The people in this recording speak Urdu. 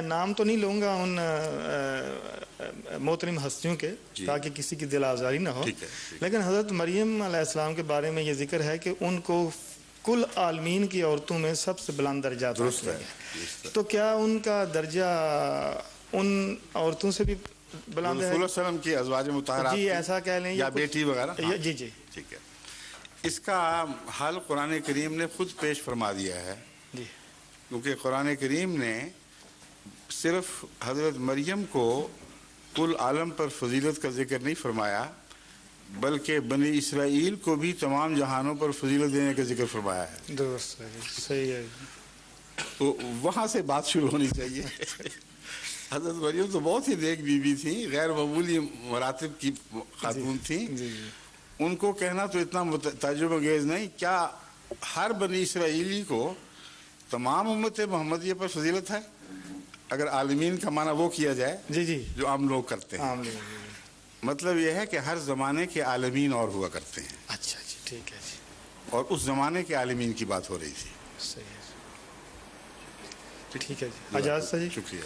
نام تو نہیں لوں گا ان محترم ہستیوں کے تاکہ کسی کی دل آزاری نہ ہو، لیکن حضرت مریم علیہ السلام کے بارے میں یہ ذکر ہے کہ ان کو کل عالمین کی عورتوں میں سب سے بلند درجہ عطا کیا گیا، تو کیا ان کا درجہ ان عورتوں سے بھی بلند ہے؟ رسول اللہ علیہ وسلم کی ازواج مطہرات جی ایسا کہہ لیں یا بیٹی وغیرہ؟ جی جی ٹھیک ہے، اس کا حل قرآن کریم نے خود پیش فرما دیا ہے جی، کیونکہ قرآن کریم نے صرف حضرت مریم کو کل عالم پر فضیلت کا ذکر نہیں فرمایا، بلکہ بنی اسرائیل کو بھی تمام جہانوں پر فضیلت دینے کا ذکر فرمایا ہے۔ درست ہے، صحیح ہے، تو وہاں سے بات شروع ہونی چاہیے۔ حضرت مریم تو بہت ہی نیک بیوی تھیں، غیر معمولی مراتب کی خاتون تھیں، ان کو کہنا تو اتنا تعجب انگیز نہیں، کیا ہر بنی اسرائیلی کو تمام امت محمدیہ پر فضیلت ہے اگر عالمین کا معنی وہ کیا جائے جی جی جو عام لوگ کرتے ہیں؟ مطلب یہ ہے کہ ہر زمانے کے عالمین اور ہوا کرتے ہیں۔ اچھا جی، ٹھیک ہے جی، اور اس زمانے کے عالمین کی بات ہو رہی تھی۔ صحیح ہے، ٹھیک ہے جی، اجازت سے جی، شکریہ۔